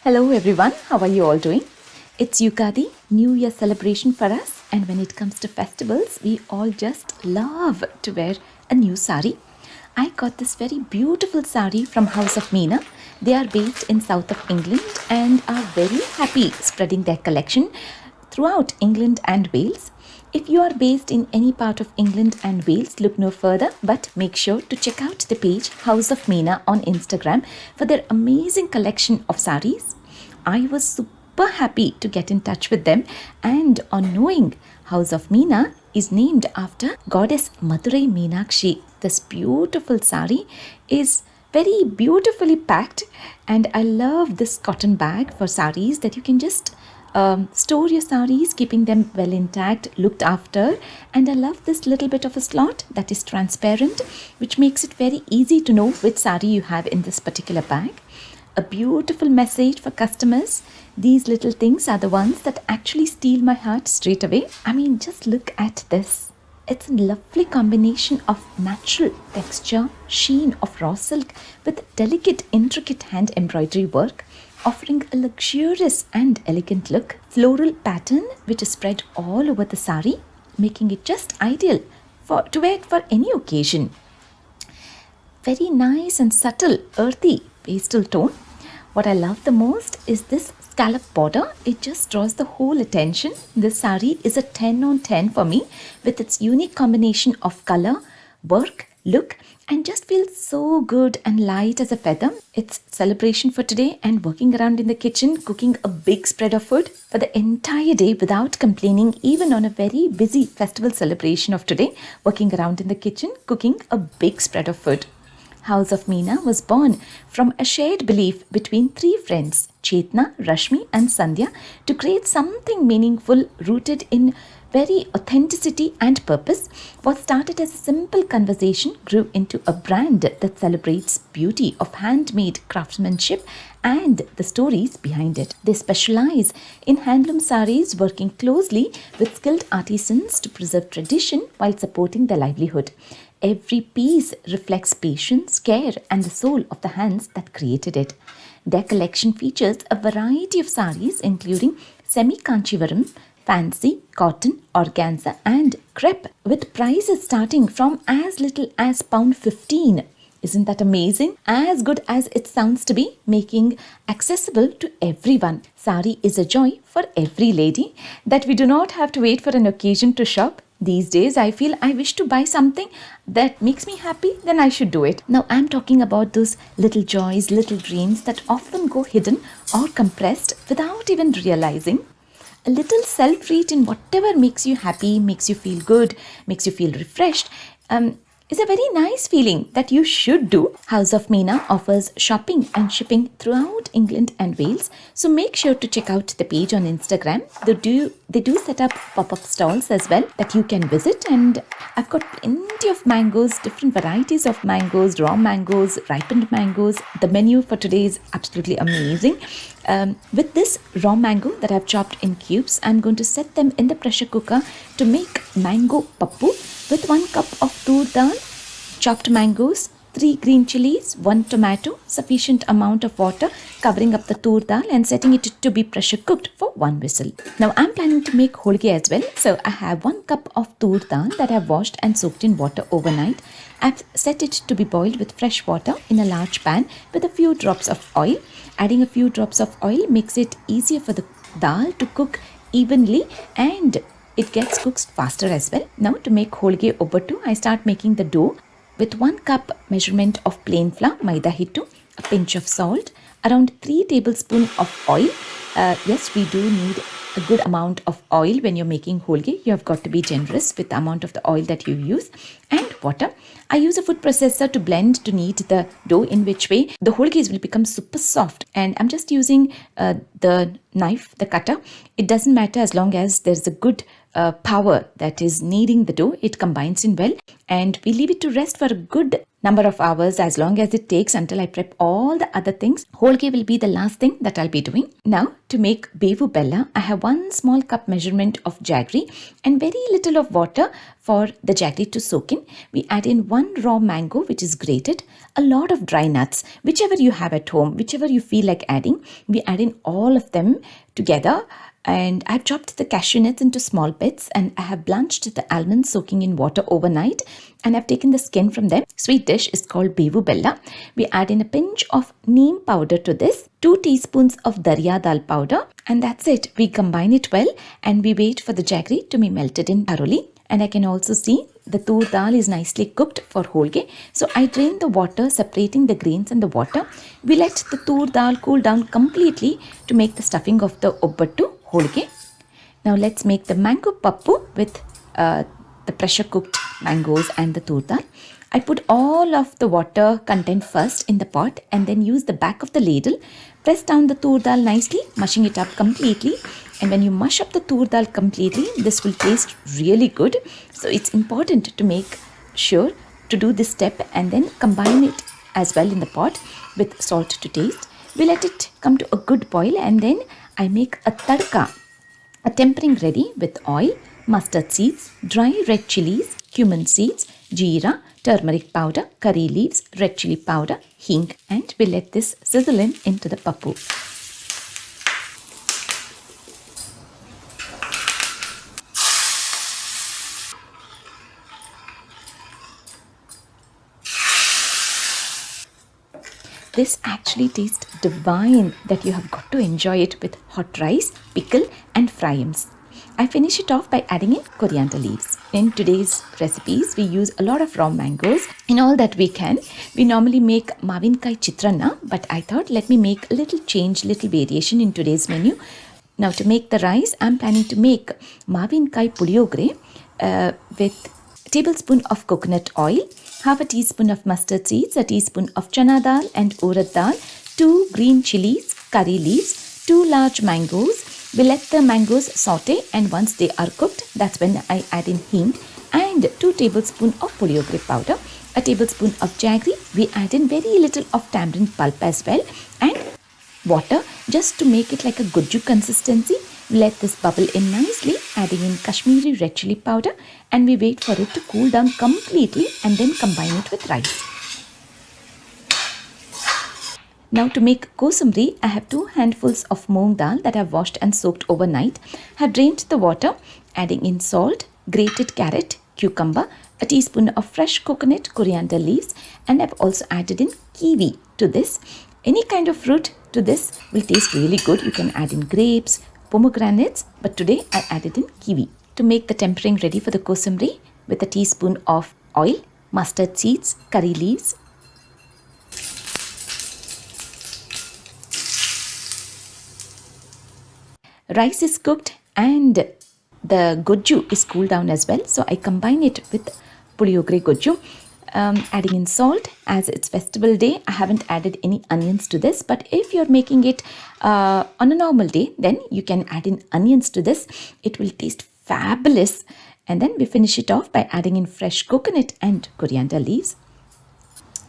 Hello everyone, how are you all doing? It's Ugadi, New Year celebration for us, and when it comes to festivals, we all just love to wear a new sari. I got this very beautiful sari from House of Meena. They are based in south of England and are very happy spreading their collection throughout England and Wales. If you are based in any part of England and Wales, look no further, but make sure to check out the page House of Meena on Instagram for their amazing collection of saris. I was super happy to get in touch with them, and on knowing House of Meena is named after goddess Madurai Meenakshi. This beautiful sari is very beautifully packed, and I love this cotton bag for saris that you can just store your saris, keeping them well intact, looked after. And I love this little bit of a slot that is transparent, which makes it very easy to know which sari you have in this particular bag. A beautiful message for customers. These little things are the ones that actually steal my heart straight away. I mean, just look at this. It's a lovely combination of natural texture, sheen of raw silk with delicate, intricate hand embroidery work, offering a luxurious and elegant look. Floral pattern which is spread all over the sari, making it just ideal to wear for any occasion. Very nice and subtle, earthy pastel tone. What I love the most is this scallop border. It just draws the whole attention. This sari is a 10 on 10 for me with its unique combination of color, work, look, and just feels so good and light as a feather. It's celebration for today and working around in the kitchen, cooking a big spread of food for the entire day without complaining, even on a very busy festival celebration of today, working around in the kitchen, cooking a big spread of food. House of Meena was born from a shared belief between three friends, Chetna, Rashmi and Sandhya, to create something meaningful rooted in very authenticity and purpose. What started as a simple conversation grew into a brand that celebrates beauty of handmade craftsmanship and the stories behind it. They specialize in handloom saris, working closely with skilled artisans to preserve tradition while supporting their livelihood. Every piece reflects patience, care, and the soul of the hands that created it. Their collection features a variety of saris, including semi-kanchivaram, fancy, cotton, organza, and crepe, with prices starting from as little as £15. Isn't that amazing? As good as it sounds to be, making accessible to everyone. Sari is a joy for every lady that we do not have to wait for an occasion to shop. These days, I feel I wish to buy something that makes me happy, then I should do it. Now, I'm talking about those little joys, little dreams that often go hidden or compressed without even realizing. A little self-treat in whatever makes you happy, makes you feel good, makes you feel refreshed, is a very nice feeling that you should do. House of Meena offers shopping and shipping throughout England and Wales, so make sure to check out the page on Instagram. They do set up pop-up stalls as well that you can visit, and I've got plenty of mangoes, different varieties of mangoes, raw mangoes, ripened mangoes. The menu for today is absolutely amazing. With this raw mango that I've chopped in cubes, I'm going to set them in the pressure cooker to make mango pappu with 1 cup of tur dal, chopped mangoes, 3 green chilies, 1 tomato, sufficient amount of water, covering up the tur dal and setting it to be pressure cooked for 1 whistle. Now I'm planning to make holige as well, so I have 1 cup of tur dal that I've washed and soaked in water overnight. I've set it to be boiled with fresh water in a large pan with a few drops of oil. Adding a few drops of oil makes it easier for the dal to cook evenly, and it gets cooked faster as well. Now to make holige obbottu, I start making the dough with 1 cup measurement of plain flour, maida hittu, a pinch of salt, around 3 tablespoons of oil. Yes, we do need a good amount of oil when you're making holige. You have got to be generous with the amount of the oil that you use, and water. I use a food processor to blend to knead the dough, in which way the holiges will become super soft, and I'm just using the knife, the cutter. It doesn't matter as long as there's a good power that is kneading the dough. It combines in well, and we leave it to rest for a good number of hours as long as it takes until I prep all the other things. Holige will be the last thing that I'll be doing. Now to make bevu bella, I have 1 small cup measurement of jaggery and very little of water for the jaggery to soak in. We add in 1 raw mango which is grated, a lot of dry nuts, whichever you have at home, whichever you feel like adding. We add in all of them together. And I've chopped the cashew nuts into small bits, and I have blanched the almonds soaking in water overnight, and I've taken the skin from them. Sweet dish is called bevu bella. We add in a pinch of neem powder to this, 2 teaspoons of darya dal powder, and that's it. We combine it well and we wait for the jaggery to be melted in thoroughly. And I can also see the tur dal is nicely cooked for holige. So I drain the water, separating the grains and the water. We let the tur dal cool down completely to make the stuffing of the obbattu holige. Now let's make the mango pappu with the pressure cooked mangoes and the tur dal. I put all of the water content first in the pot and then use the back of the ladle. Press down the tur dal nicely, mushing it up completely. And when you mush up the tur dal completely, this will taste really good. So it's important to make sure to do this step and then combine it as well in the pot with salt to taste. We let it come to a good boil and then I make a tadka, a tempering ready with oil, mustard seeds, dry red chilies, cumin seeds, jeera, turmeric powder, curry leaves, red chili powder, hing, and we let this sizzle in into the pappu. This actually tastes divine that you have got to enjoy it with hot rice, pickle and fry-ins. I finish it off by adding in coriander leaves. In today's recipes, we use a lot of raw mangoes in all that we can. We normally make mavinkai chitranna, but I thought let me make a little change, little variation in today's menu. Now to make the rice, I'm planning to make mavinkai puliyogre with a tablespoon of coconut oil, half a teaspoon of mustard seeds, a teaspoon of chana dal and urad dal, 2 green chilies, curry leaves, 2 large mangoes. We let the mangoes saute and once they are cooked, that's when I add in hing and 2 tablespoons of puliyogre powder, a tablespoon of jaggery. We add in very little of tamarind pulp as well and water just to make it like a gujju consistency. Let this bubble in nicely, adding in Kashmiri red chili powder, and we wait for it to cool down completely and then combine it with rice. Now to make kosamri, I have 2 handfuls of moong dal that I've washed and soaked overnight. Have drained the water, adding in salt, grated carrot, cucumber, a teaspoon of fresh coconut, coriander leaves, and I've also added in kiwi to this. Any kind of fruit to this will taste really good. You can add in grapes, pomegranates, but today I added in kiwi. To make the tempering ready for the kosamri, with a teaspoon of oil, mustard seeds, curry leaves, rice is cooked and the goju is cooled down as well. So I combine it with puliyogre goju. Adding in salt as it's festival day. I haven't added any onions to this, but if you're making it on a normal day, then you can add in onions to this. It will taste fabulous. And then we finish it off by adding in fresh coconut and coriander leaves.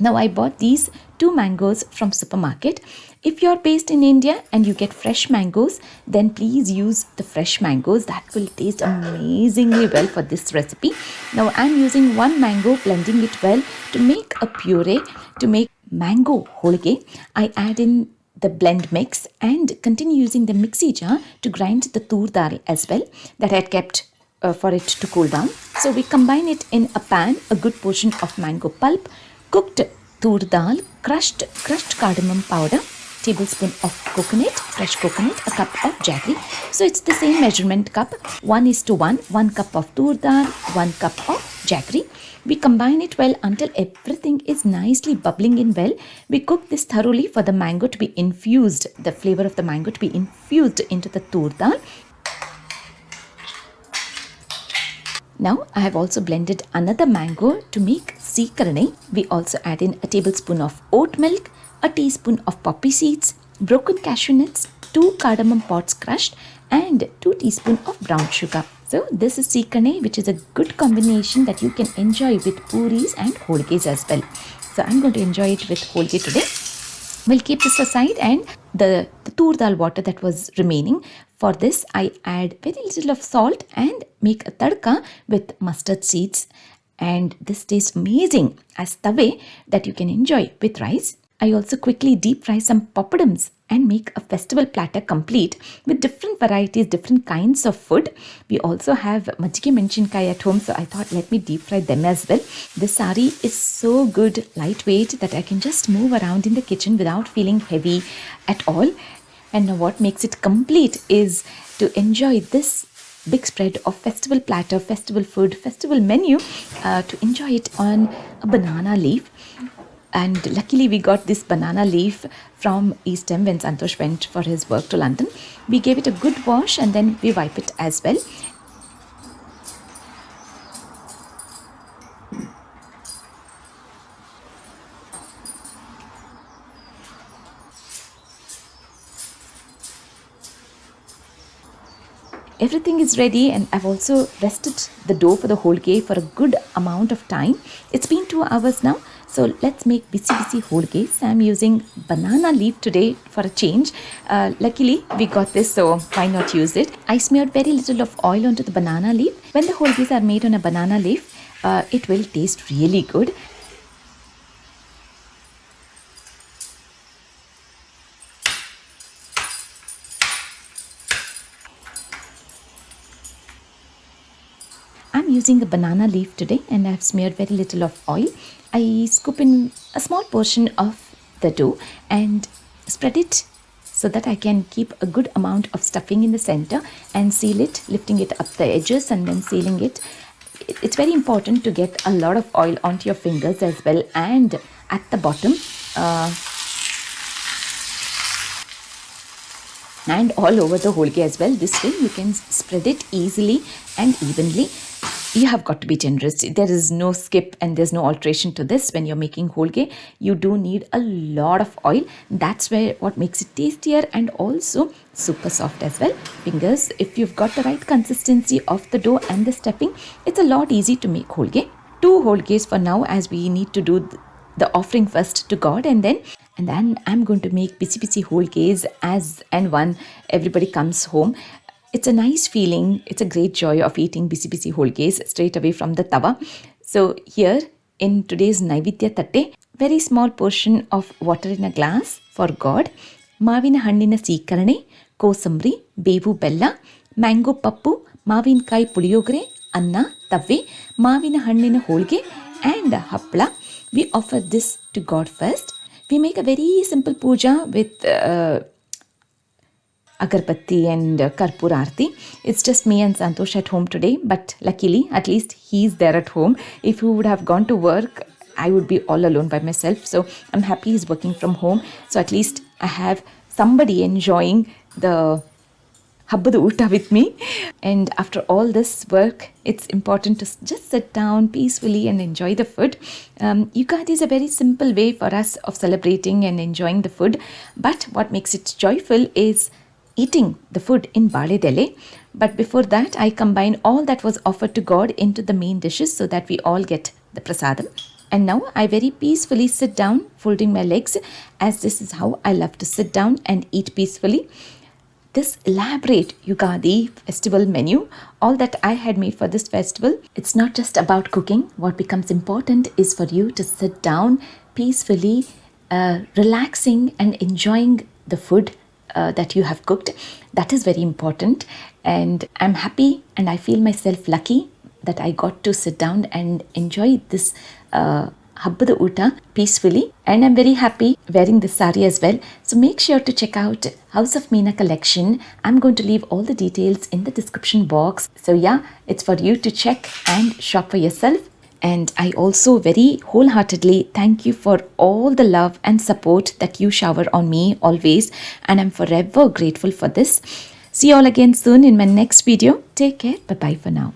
Now I bought these 2 mangoes from supermarket. If you're based in India and you get fresh mangoes, then please use the fresh mangoes. That will taste amazingly well for this recipe. Now I'm using 1 mango, blending it well to make a puree, to make mango holige. I add in the blend mix and continue using the mixie jar to grind the tur dal as well that I had kept for it to cool down. So we combine it in a pan, a good portion of mango pulp, cooked tur dal, crushed cardamom powder, tablespoon of coconut, fresh coconut, a cup of jaggery. So it's the same measurement cup, 1:1, 1 cup of tur dal, 1 cup of jaggery. We combine it well until everything is nicely bubbling in well. We cook this thoroughly for the mango to be infused, the flavor of the mango to be infused into the tur dal. Now I have also blended another mango to make seekarne. We also add in a tablespoon of oat milk, a teaspoon of poppy seeds, broken cashew nuts, 2 cardamom pods crushed, and 2 teaspoons of brown sugar. So this is seekarne, which is a good combination that you can enjoy with puris and holiges as well. So I'm going to enjoy it with holige today. We'll keep this aside, and the tur dal water that was remaining, for this I add very little of salt and make a tadka with mustard seeds, and this tastes amazing as tawe that you can enjoy with rice. I also quickly deep fry some poppadams and make a festival platter complete with different varieties, different kinds of food. We also have majjige menchinkai at home, so I thought let me deep fry them as well. This sari is so good, lightweight, that I can just move around in the kitchen without feeling heavy at all. And now what makes it complete is to enjoy this big spread of festival platter, festival food, festival menu, to enjoy it on a banana leaf. And luckily we got this banana leaf from East End when Santosh went for his work to London. We gave it a good wash and then we wipe it as well. Everything is ready, and I've also rested the dough for the holige for a good amount of time. It's been 2 hours now. So let's make bisi holige. I'm using banana leaf today for a change. Luckily we got this, so why not use it? I smeared very little of oil onto the banana leaf. When the holiges are made on a banana leaf, it will taste really good. I'm using a banana leaf today, and I've smeared very little of oil. I scoop in a small portion of the dough and spread it so that I can keep a good amount of stuffing in the center and seal it, lifting it up the edges and then sealing it. It's very important to get a lot of oil onto your fingers as well, and at the bottom and all over the holige as well. This way you can spread it easily and evenly. You have got to be generous. There is no skip and there's no alteration to this. When you're making holige, you do need a lot of oil. That's where what makes it tastier and also super soft as well. Fingers, if you've got the right consistency of the dough and the stuffing, it's a lot easy to make holige. 2 holiges for now, as we need to do the offering first to God, and then I'm going to make bisi holiges as and when everybody comes home. It's a nice feeling. It's a great joy of eating bisi holiges straight away from the tawa. So here in today's Naividya Tatte, very small portion of water in a glass for God, Mavina hannina seekarane, kosambri, bevu bella, mango pappu, mavinkai puliyogre, anna, tavve, Mavina hannina holige and hapla. We offer this to God first. We make a very simple puja with agarbatti and karpur aarti. It's just me and Santosh at home today, but luckily at least he's there at home. If he would have gone to work, I would be all alone by myself. So I'm happy he's working from home. So at least I have somebody enjoying the Habbada Uta with me. And after all this work, it's important to just sit down peacefully and enjoy the food. Ugadi is a very simple way for us of celebrating and enjoying the food. But what makes it joyful is eating the food in Baled. But before that, I combine all that was offered to God into the main dishes so that we all get the prasadam. And now I very peacefully sit down, folding my legs, as this is how I love to sit down and eat peacefully. This elaborate Ugadi festival menu, all that I had made for this festival, it's not just about cooking. What becomes important is for you to sit down peacefully, relaxing and enjoying the food that you have cooked. That is very important, and I'm happy and I feel myself lucky that I got to sit down and enjoy this Habbada Uta peacefully, and I'm very happy wearing this sari as well. So make sure to check out House of Meena collection. I'm going to leave all the details in the description box. So yeah, it's for you to check and shop for yourself. And I also very wholeheartedly thank you for all the love and support that you shower on me always, and I'm forever grateful for this. See you all again soon in my next video. Take care. Bye bye for now.